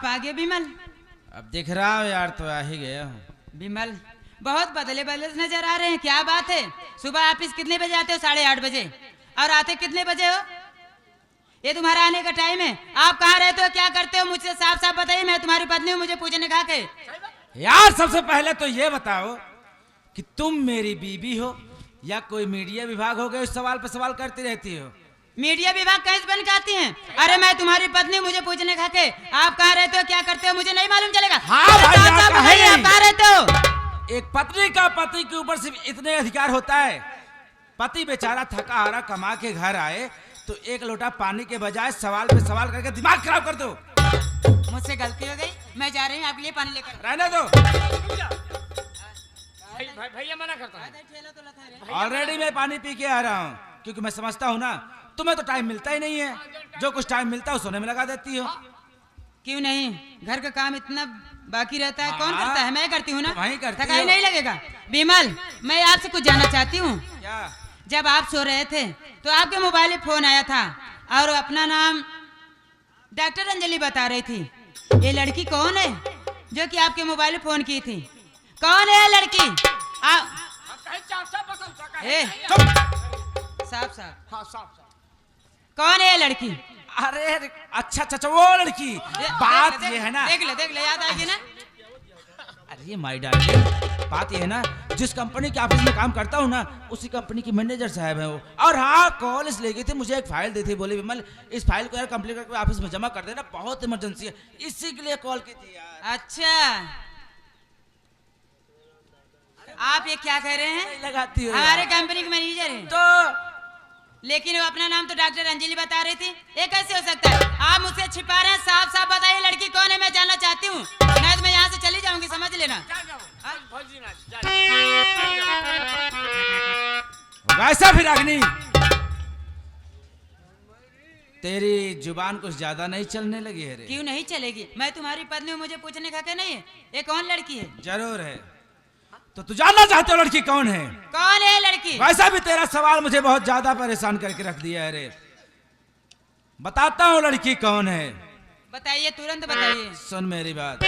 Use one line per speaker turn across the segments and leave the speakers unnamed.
आप आ गए विमल?
अब दिख रहा हो यार, तो आ ही गया हूँ।
विमल बहुत बदले बदले नजर आ रहे हैं, क्या बात है? सुबह ऑफिस कितने बजे आते हो? 8:30 बजे। और आते कितने बजे हो? ये तुम्हारा आने का टाइम है। आप कहाँ रहते हो, क्या करते हो? मुझसे साफ साफ बताइए, मैं तुम्हारी पत्नी हूँ, मुझे पूछने का के।
यार सबसे पहले तो ये बताओ कि तुम मेरी बीवी हो या कोई मीडिया विभाग हो गए, इस सवाल पे सवाल करती रहती हो।
मीडिया विभाग कैसे बन के आती हैं? अरे मैं तुम्हारी पत्नी, मुझे पूछने का के। आप कहाँ रहते हो, क्या करते हो, मुझे नहीं मालूम चलेगा?
हाँ भाई,
साफ साफ बताइए, आप कहाँ रहते हो?
एक पत्नी का पति के ऊपर सिर्फ इतने अधिकार होता है, पति बेचारा थका हारा कमा के घर आए तो एक लोटा पानी के बजाय सवाल पे सवाल करके दिमाग खराब कर दो।
मुझसे गलती हो गई, मैं जा रही हूँ आपके लिए पानी लेकर।
रहने दो,
भैया मना करता हूँ।
ऑलरेडी मैं पानी पी के आ रहा हूँ, क्योंकि मैं समझता हूँ ना तुम्हें तो टाइम मिलता ही नहीं है, जो कुछ टाइम मिलता है सोने में लगा देती हो।
क्यों नहीं, घर का काम इतना बाकी रहता है, कौन करता है? मैं करती हूँ ना,
वही करती
थकाई
हो।
नहीं लगेगा। विमल मैं आपसे कुछ जानना चाहती हूँ।
क्या?
जब आप सो रहे थे तो आपके मोबाइल में फोन आया था और अपना नाम डॉक्टर अंजलि बता रही थी। ये लड़की कौन है जो कि आपके मोबाइल में फोन की थी? कौन है ये लड़की? साफ साफ कौन है ये लड़की?
अरे अच्छा अच्छा वो लड़की, बात ये है ना,
देख ले याद आएगी ना।
अरे माय डार्लिंग, बात ये है ना, जिस कंपनी के ऑफिस में काम करता हूँ ना, उसी कंपनी की मैनेजर साहब है वो। और हाँ, कॉल इसलिए की थी, मुझे एक फाइल दी थी, बोली विमल इस फाइल को यार कंप्लीट करके ऑफिस में जमा कर देना, बहुत इमरजेंसी है, इसी के लिए कॉल की थी यार।
अच्छा, आप ये क्या कह रहे हैं?
लगाती हो
हमारे कंपनी के मैनेजर हैं
तो,
लेकिन वो अपना नाम तो डॉक्टर अंजलि बता रही थी, ये कैसे हो सकता है? आप मुझसे छिपा रहे हैं, साफ साफ बताइए लड़की कौन है, मैं जानना चाहती हूँ, नहीं तो मैं यहाँ से चली जाऊंगी, समझ लेना।
वैसा फिर अग्नि, तेरी जुबान कुछ ज्यादा नहीं चलने लगी है रे?
क्यों नहीं चलेगी? मैं तुम्हारी पत्नी हूँ, मुझे पूछने का क्या नहीं है? ये कौन लड़की है?
जरूर है, तो तू जानना चाहते हो लड़की कौन है?
कौन है लड़की?
वैसा भी तेरा सवाल मुझे बहुत ज्यादा परेशान करके रख दिया है रे। बताता हूँ लड़की कौन है।
बताइए, तुरंत बताइए।
सुन मेरी बात।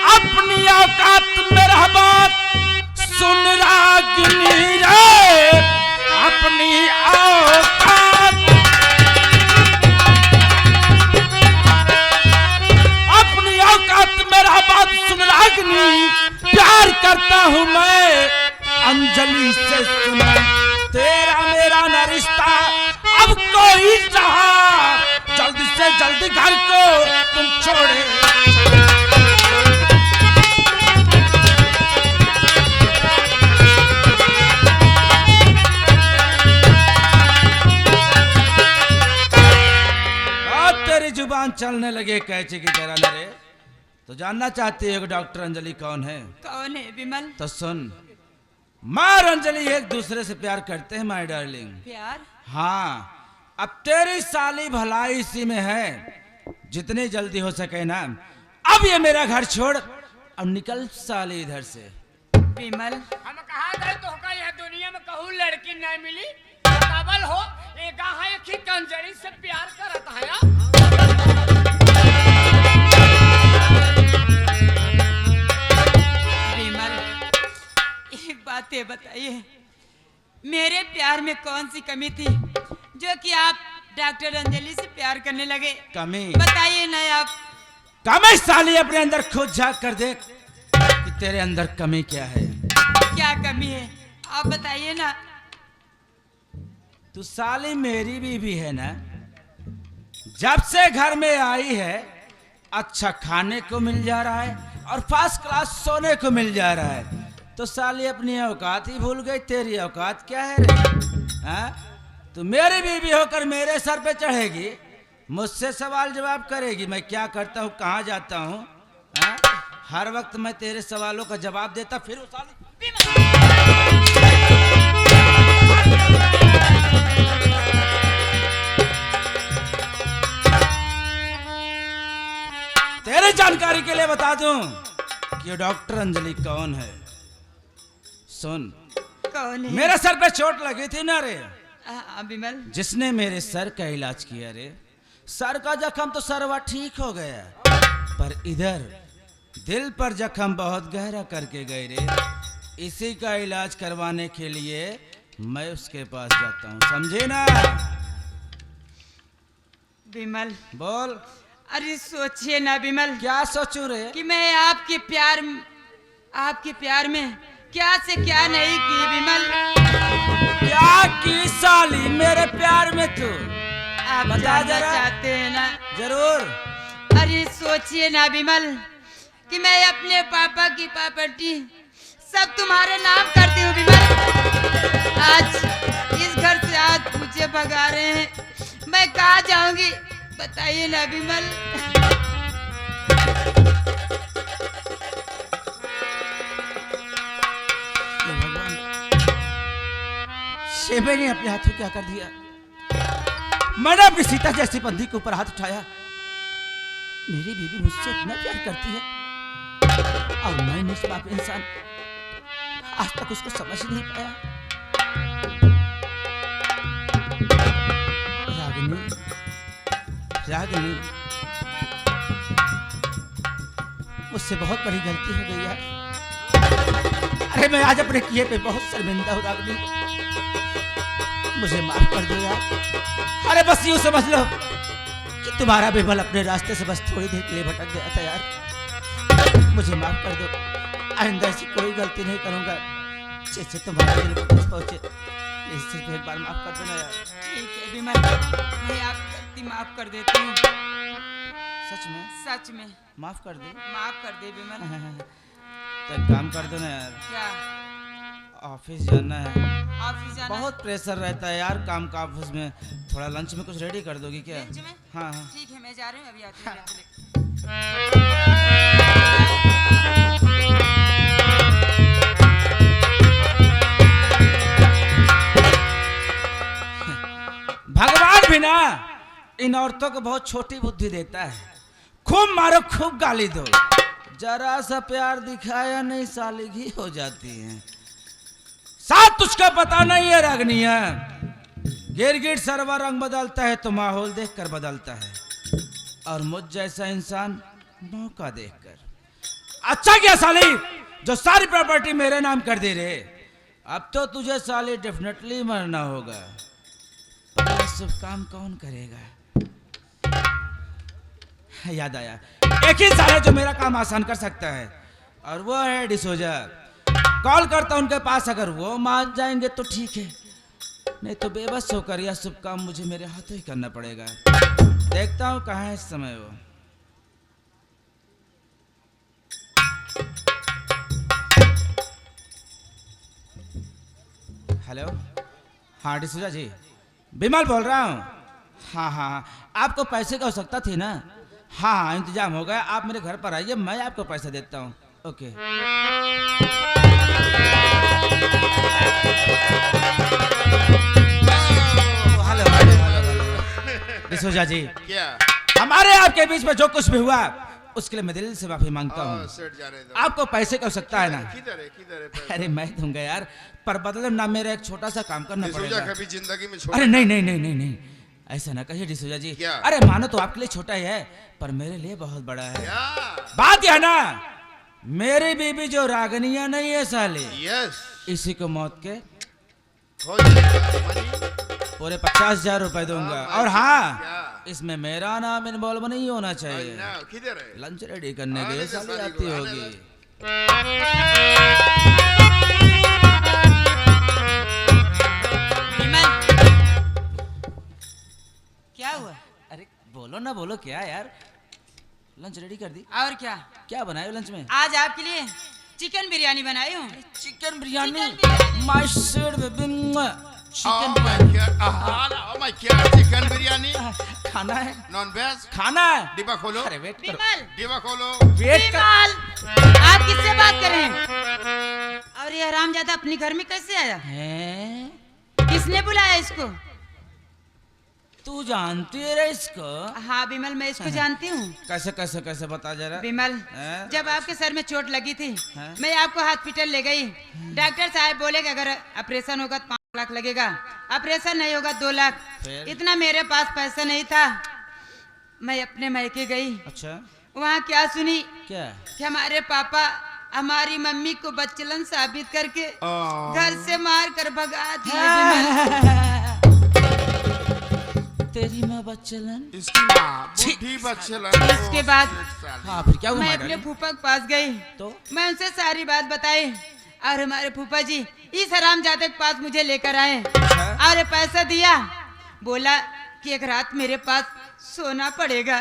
अपनी औकात में रह बात सुन रागिनी रे, अपनी औकात, अपनी औकात में रह बात सुन रागिनी, प्यार करता हूँ मैं अंजलि से, सुना तेरा मेरा न रिश्ता अब कोई रहा, जल्दी से जल्दी घर को तुम छोड़े। और तेरी जुबान चलने लगे कैचे की तरह न रे। तो जानना चाहती है कि डॉक्टर अंजलि कौन है?
कौन है विमल?
तो सुन, माँ और अंजलि एक दूसरे से प्यार करते हैं माय डार्लिंग।
प्यार?
हाँ, अब तेरी साली भलाई इसी में है, जितनी जल्दी हो सके ना अब ये मेरा घर छोड़ अब निकल साली इधर से।
विमल
हम कहा गए तो होगा, यह दुनिया में कहूँ लड़की नहीं मिली, काबल हो एक ही कंजरी से प्यार करता है।
विमल एक बात ये बताइए, मेरे प्यार में कौन सी कमी थी जो कि आप डॉक्टर अंजलि से प्यार करने लगे?
कमी?
बताइए ना आप।
कमी साली अपने अंदर खुद झांक कर देख कि तेरे अंदर कमी क्या है।
क्या कमी है आप बताइए ना।
तू साली मेरी बीवी है ना, जब से घर में आई है अच्छा खाने को मिल जा रहा है और फर्स्ट क्लास सोने को मिल जा रहा है, तो साली अपनी औकात ही भूल गई। तेरी औकात क्या है रे? हाँ, तू मेरी बीवी होकर मेरे सर पे चढ़ेगी, मुझसे सवाल जवाब करेगी, मैं क्या करता हूँ, कहाँ जाता हूँ। हाँ, हर वक्त मैं तेरे सवालों का जवाब देता फिर साली। तेरे जानकारी के लिए बता दूं कि डॉक्टर अंजलि कौन है। सुन,
कौन है?
मेरे सर पे चोट लगी थी ना रे,
विमल
जिसने मेरे सर का इलाज किया रे। सर का जख्म तो सरवा ठीक हो गया, पर इधर दिल पर जख्म बहुत गहरा करके गए रे। इसी का इलाज करवाने के लिए मैं उसके पास जाता हूँ, समझे ना।
विमल
बोल।
अरे सोचिए ना विमल,
क्या सोचूं रे?
कि मैं आपके प्यार में क्या से क्या नहीं की विमल।
क्या की साली मेरे प्यार में तू?
आप
बता
जानना
जरा।
चाहते हैं ना?
जरूर।
अरे सोचिए ना विमल कि मैं अपने पापा की प्रॉपर्टी सब तुम्हारे नाम करती हूँ विमल। आज इस घर से आज मुझे भगा रहे हैं, मैं कहाँ जाऊंगी बताइए ना विमल।
ये मैंने अपने हाथों क्या कर दिया? मैंने अपनी सीता जैसी बंदी के ऊपर हाथ उठाया। मेरी बीवी मुझसे इतना प्यार करती है और मैं निष्पाप इंसान आज तक उसको समझ नहीं पाया। रागिनी, रागिनी, मुझसे बहुत बड़ी गलती हो गई यार। अरे मैं आज अपने किए पे बहुत शर्मिंदा हूँ रागिनी, मुझे माफ कर दो यार। अरे बस यूं समझ लो कि तुम्हारा विमल अपने रास्ते से बस थोड़ी देर के लिए भटक गया था यार। मुझे माफ कर दो, आइंदा ऐसी कोई गलती नहीं करूंगा जिससे तुम्हारे दिल को ठेस पहुंचे। प्लीज सिर्फ एक बार माफ कर देना यार।
ठीक है विमल, मैं आप गलती माफ कर देती हूँ।
सच में?
सच में
माफ कर दे।
माफ कर दे विमल।
तो एक काम कर दो ना यार,
क्या?
ऑफिस जाना है।
ऑफिस जाना?
बहुत प्रेशर रहता है यार काम का ऑफिस में। थोड़ा लंच में कुछ रेडी कर दोगी क्या?
लंच में?
हाँ हाँ।
ठीक है मैं जा रही हूँ अभी आती हूँ लंच लेके।
भगवान भी ना इन औरतों को बहुत छोटी बुद्धि देता है। खूब मारो, खूब गाली दो, जरा सा प्यार दिखाया नहीं साली घी हो जाती है। साथ तुझको पता नहीं है रागनिया, गिरगिट सरवा रंग बदलता है तो माहौल देखकर बदलता है, और मुझ जैसा इंसान मौका देखकर। अच्छा क्या साली जो सारी प्रॉपर्टी मेरे नाम कर दे रे। अब तो तुझे साली डेफिनेटली मरना होगा, पर यह शुभ काम कौन करेगा? याद आया, एक ही साले जो मेरा काम आसान कर सकता है और वो है डिसोजा। कॉल करता हूं उनके पास, अगर वो मान जाएंगे तो ठीक है, नहीं तो बेबस होकर यह शुभ काम मुझे मेरे हाथों ही करना पड़ेगा। देखता हूं कहाँ है इस समय वो। हेलो, हाँ डिसोजा जी, विमल बोल रहा हूँ। हाँ हाँ हाँ, आपको पैसे की आवश्यकता थी ना? हाँ हाँ इंतजाम हो गया, आप मेरे घर पर आइए, मैं आपको पैसा देता हूँ। Okay. Hello hello hello D'Souza ji,
क्या?
हमारे आपके बीच में जो कुछ भी हुआ उसके लिए मैं दिल से माफी मांगता हूँ।
सेठ जाने दो।
आपको पैसे की आवश्यकता है ना?
किधर है पैसा?
अरे मैं दूंगा यार, पर बदले ना मेरा एक छोटा सा काम करना
डिसोजा
पड़ेगा।
कभी जिंदगी में
अरे नहीं नहीं नहीं नहीं नहीं, ऐसा ना कहिए डिसोजा जी।
क्या?
अरे मानो तो आपके लिए छोटा ही है, पर मेरे लिए बहुत बड़ा है।
क्या?
बात यह ना, मेरी बीबी जो रागनिया नहीं है साले,
यस,
इसी को मौत के
हो जाएगा मनी।
पूरे 50,000 रुपए दूंगा।
हाँ,
और
क्या?
हाँ, इसमें मेरा नाम इन्वॉल्व नहीं होना चाहिए।
ना, किधर है?
लंच रेडी करने के
आने
लिए
दे
साली
साली
आती
को, आने
होगी।
विमल क्या हुआ?
अरे बोलो ना, बोलो क्या यार। लंच रेडी कर दी?
और क्या?
क्या बनाए लंच में?
आज आपके लिए चिकन बिरयानी बनाई हूँ।
Chicken biryani.
Chicken biryani.
My sweet baby, chicken
Oh my
biryani.
God, oh my God, chicken biryani,
खाना है,
नॉन वेज।
खाना है।
डिब्बा खोलो,
अरे वेट करो,
विमल
डिब्बा खोलो।
वेट कर।
विमल आप किससे बात कर रहे हैं? और ये हरामजादा अपने घर में कैसे आया?
हैं?
किसने बुलाया इसको?
तू जानती है रे इसको?
हाँ विमल मैं इसको जानती हूँ।
कैसे कैसे कैसे बता जरा।
विमल
हैं?
जब आपके सर में चोट लगी थी
हैं?
मैं आपको हॉस्पिटल ले गई। डॉक्टर साहब बोले कि अगर ऑपरेशन होगा तो 5 लाख लगेगा, ऑपरेशन नहीं होगा 2 लाख।
फिर?
इतना मेरे पास पैसा नहीं था। मैं अपने मायके गई,
अच्छा
वहाँ क्या सुनी
क्या?
कि हमारे पापा हमारी मम्मी को बच्चलन साबित करके घर से मार कर भगा दिए विमल।
तेरी माँ बच्चलन?
इसकी माँ बूढ़ी बच्चेलन।
इसके बाद
हाँ फिर क्या हुआ
मैं
मैडम?
अपने फूफा के पास गई
तो
मैं उनसे सारी बात बताई और हमारे फूफा जी इस हरामजादे के पास मुझे लेकर आए और पैसा दिया, बोला कि एक रात मेरे पास सोना पड़ेगा।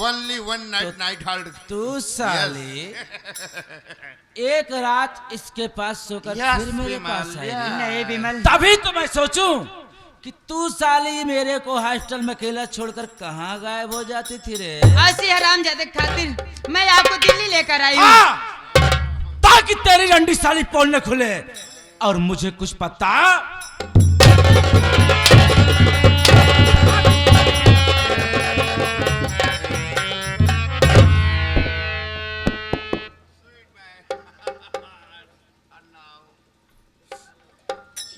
Only one night halt.
तू साली एक रात इसके पास सोकर
Yes,
फिर मेरे
विमल,
पास आई।
yes.
नहीं विमल,
तभी तो मैं सोचूं कि तू साली मेरे को हॉस्टल में अकेला छोड़कर कहाँ गायब हो जाती थी रे?
ऐसी हरामजादे के खातिर मैं आपको दिल्ली लेकर आई हूँ।
हाँ, ताकि तेरी रंडी साली पोल न खुले और मुझे कुछ पता।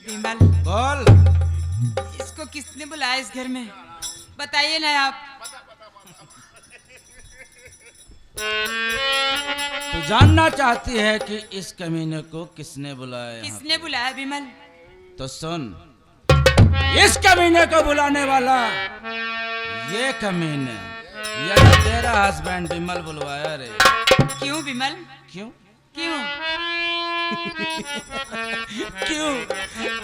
विमल,
बोल।
इसको किसने बुलाया इस घर में, बताइए ना आप।
तू जानना चाहती है कि इस कमीने को किसने बुलाया यहाँ
किसने बुलाया विमल?
पे? तो सुन, इस कमीने को बुलाने वाला ये कमीने यानी तेरा हस्बैंड विमल बुलवाया रे।
क्यों विमल,
क्यों?
क्यों?
क्यों?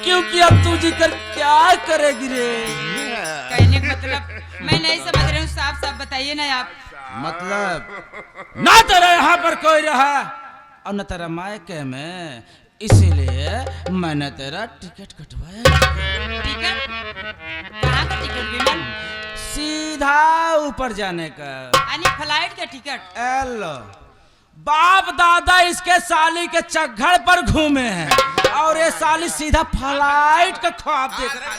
क्योंकि अब तू जीकर क्या करेगी रे?
कहने का मतलब मैं नहीं समझ रही हूँ, साफ साफ बताइए ना आप।
मतलब ना तेरा यहाँ पर कोई रहा और न तेरा मायके में, इसीलिए मैंने तेरा टिकट कटवाया।
टिकट? कहाँ का टिकट विमल?
सीधा ऊपर जाने का।
यानी फ्लाइट का टिकट?
एलो, बाप दादा इसके साली के चक्कर पर घूमे हैं और ये साली सीधा फ्लाइट का ख्वाब देख रहा है।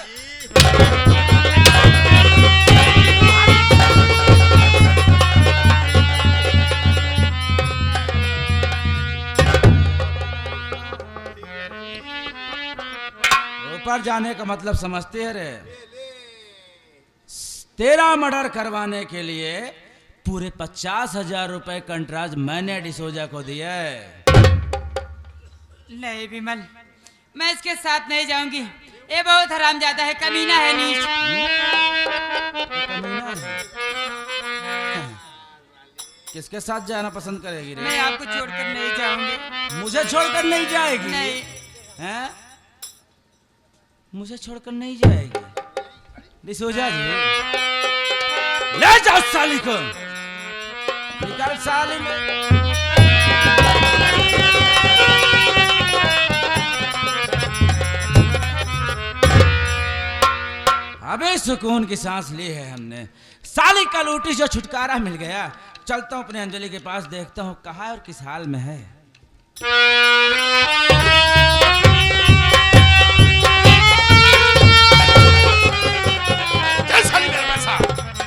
ऊपर जाने का मतलब समझते है रे? तेरा मर्डर करवाने के लिए पूरे 50,000 रुपए कंट्राज मैंने डिसोजा को दिया है।
नहीं विमल, मैं इसके साथ नहीं जाऊंगी। ये बहुत हरामजादा है, कमीना है, नीच।
किसके साथ जाना पसंद करेगी रे?
मैं आपको छोड़कर नहीं जाऊंगी।
मुझे छोड़कर नहीं जाएगी?
नहीं।
हैं? मुझे छोड़कर नहीं जाएगी? डिसोजा जी, ले जाओ साली को, निकाल साली में। अबे सुकून की सांस ली है हमने, साली का लूटी जो छुटकारा मिल गया। चलता हूँ अपने अंजलि के पास, देखता हूँ कहाँ है और किस हाल में है।
चल साली मेरा पैसा।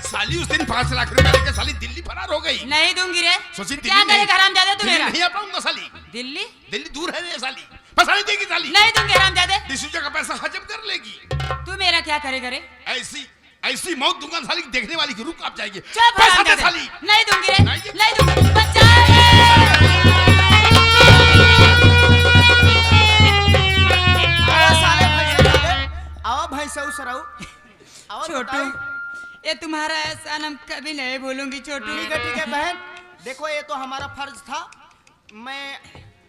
साली उस दिन 5 लाख रुपए लेके साली दिल्ली फरार हो गई।
नहीं दूंगी रे।
सोची
क्या करेगा हरामजादा तू
दिल्ली
मेरा?
नहीं आ पाऊंगा साली।
दिल्ली?
दिल्ली दूर है रे साली, पैसा नहीं देगी साली।
नहीं दूंगी हरामजादे।
डिसूजा का पैसा हजम कर लेगी।
तू मेरा क्या करेगा रे?
ऐसी ऐसी मौत दूंगा साली, देखने वाली की रूह कांप जाएगी।
चुप
पैसा दे
हरामजादे।
साली।
नहीं दूंगी रे,
नहीं।
नहीं दूंगी। बचा ले।
आओ भाई सऊ सराऊ आओ
छोटू, ये तुम्हारा एहसान हम कभी नहीं भूलूंगी छोटू।
ठीक है बहन, देखो ये तो हमारा फर्ज था। मैं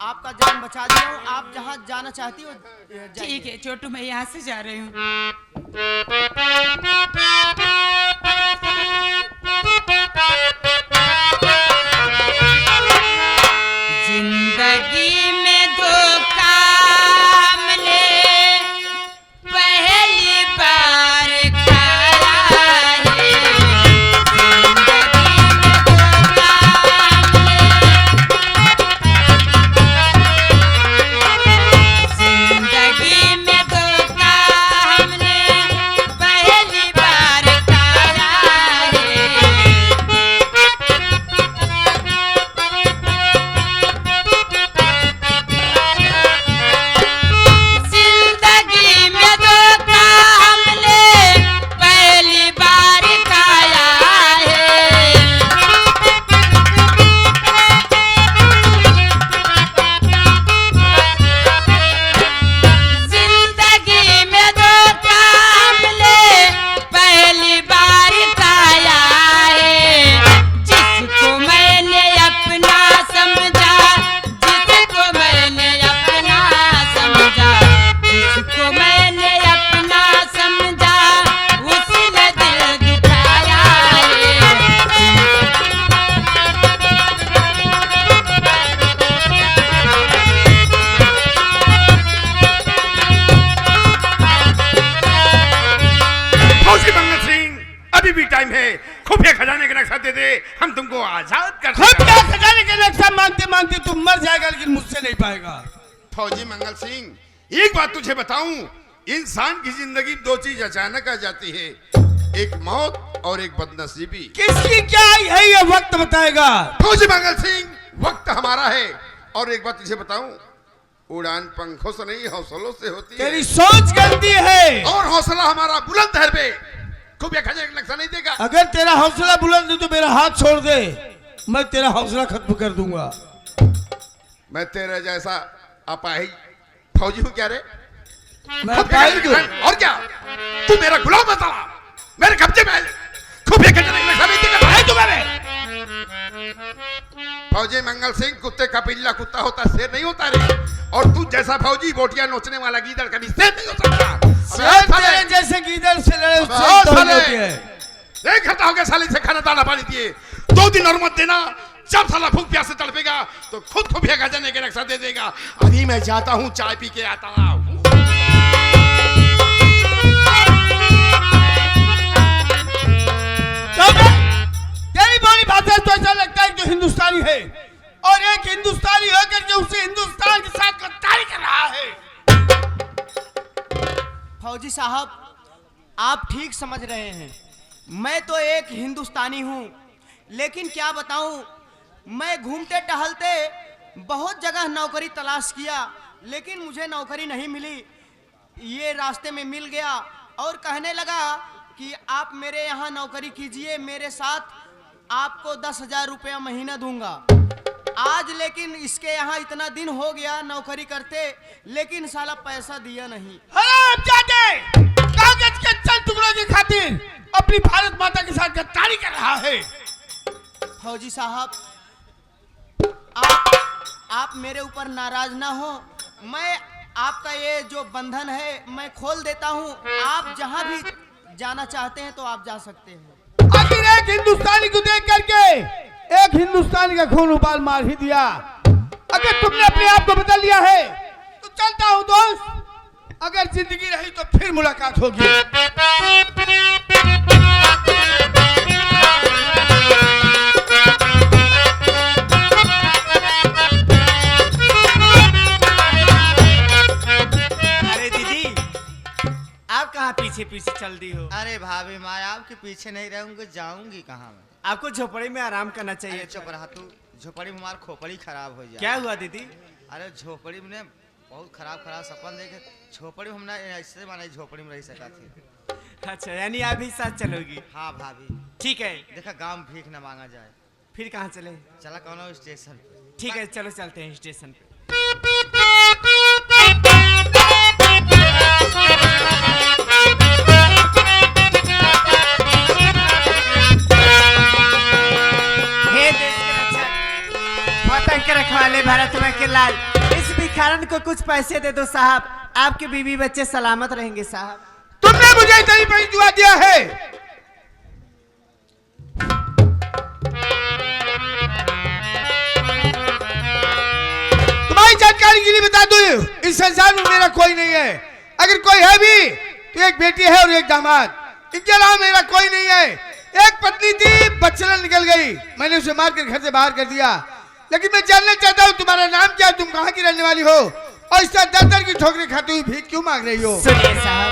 आपका जान बचा दिया हूँ। आप जहाँ जाना चाहती हो जाइए।
ठीक है छोटू, मैं यहाँ से जा रही हूँ। जिंदगी में धोखा हमने पहली बार खाया है। जिंदगी में धोखा हमने पहली बार खाया
से हम तुमको आजाद कर
खुद
देंगे।
का खजाने के नक्शा मांगते मांगते तू मर जाएगा, लेकिन मुझसे नहीं पाएगा।
फौजी मंगल सिंह, एक बात तुझे बताऊं, इंसान की जिंदगी दो चीज अचानक आ जाती है, एक मौत और एक बदनसीबी।
किसकी क्या आई है ये वक्त बताएगा।
फौजी मंगल सिंह, वक्त हमारा है। और एक बात तुझे बताऊं, उड़ान पंखों से नहीं हौसलों से होती है।
तेरी सोच गलती है।
और हौसला हमारा बुलंद है बे, खुफिया खजाने का नक्शा नहीं देगा।
अगर तेरा हौसला बुलंद है तो मेरा हाथ छोड़ दे, मैं तेरा हौसला खत्म कर दूंगा।
मैं तेरे जैसा अपाहिज फौजी हूँ क्या रे?
मैं अपाहिज हूँ।
और क्या, तू मेरा गुलाम है साला, मेरे कब्जे में है। खुफिया खजाने का नक्शा नहीं देगा, भाई तू मेरे। फौजी मंगल सिंह, कुत्ते का पिल्ला कुत्ता होता, शेर नहीं होता रे। और तू जैसा फौजी बोटियां नोचने वाला गीदड़ कभी शेर नहीं हो सकता।
शेर तेरे जैसे गीदड़ से लड़े उससे तो नहीं होती है।
देख हटा हो गया साले से खाना दाना पानी दिए, 2 दिन और मत देना। जब साला भूख प्यास से तड़पेगा तो खुद खुफिया खजाने के नक्शा दे देगा। अभी मैं जाता हूँ, चाय पी के आता हूँ।
तेरी बोली भाषा तो ऐसा लगता है कि हिंदुस्तानी है, और एक हिंदुस्तानी होकर के उसे हिंदुस्तान के साथ गद्दारी कर रहा है।
फौजी साहब, आप ठीक समझ रहे हैं। मैं तो एक हिंदुस्तानी हूँ, लेकिन क्या बताऊँ, मैं घूमते टहलते बहुत जगह नौकरी तलाश किया, लेकिन मुझे नौकरी नहीं मिली। ये रास्ते में मिल गया और कहने लगा कि आप मेरे यहाँ नौकरी कीजिए, मेरे साथ आपको 10,000 रुपया महीना दूंगा। आज लेकिन इसके यहाँ इतना दिन हो गया नौकरी करते, लेकिन साला पैसा दिया नहीं।
हरामजादे, कागज के चंद टुकड़ों की खातिर अपनी भारत माता के साथ गद्दारी कर रहा है।
फौजी साहब, आप मेरे ऊपर नाराज ना हो। मैं आपका ये जो बंधन है मैं खोल देता हूँ। आप जहाँ भी जाना चाहते हैं तो आप जा सकते हैं।
आखिर एक हिंदुस्तानी को देख करके एक हिंदुस्तानी का खून उबाल मार ही दिया। अगर तुमने अपने आप को बदल लिया है तो चलता हूँ दोस्त, अगर जिंदगी रही तो फिर मुलाकात होगी।
अरे दीदी, आप कहाँ पीछे पीछे चल दी हो?
अरे भाभी, मैं आपके पीछे नहीं रहूंगी, जाऊंगी कहाँ मैं?
आपको झोपड़ी में आराम करना चाहिए।
अरे चुप रहा तू, झोपड़ी में हमारी खोपड़ी खराब हो जाए।
क्या हुआ दीदी?
अरे झोपड़ी में बहुत खराब खराब सपन देखे, झोपड़ी में हमने ऐसे माने झोपड़ी में रह सका थी।
अच्छा, यानी आप भी साथ चलोगी?
हाँ भाभी,
ठीक है,
देखा गांव में भीख न मांगा जाए।
फिर कहाँ चले?
चला कौन स्टेशन?
ठीक है, चलो चलते हैं स्टेशन पे। हे देश के रक्षक, वतन के रखवाले, भारत माँ के लाल, इस भिखारन को कुछ पैसे दे दो साहब, आपके बीवी बच्चे सलामत रहेंगे साहब।
तुमने मुझे इतनी बड़ी दुआ दिया है, तुम्हारी जानकारी के लिए बता दूं, इस संसार में मेरा कोई नहीं है। अगर कोई है भी तो एक बेटी है और एक दामाद, इनके अलावा मेरा कोई नहीं है। एक पत्नी थी, बच्चा निकल गई, मैंने उसे मारकर घर से बाहर कर दिया। लेकिन मैं जानना चाहता हूँ तुम्हारा नाम क्या है, तुम कहाँ की रहने वाली हो, और इस तरह दर दर की ठोकरें खाते हुए भीख क्यों मांग रही हो?
सुनिए साहब,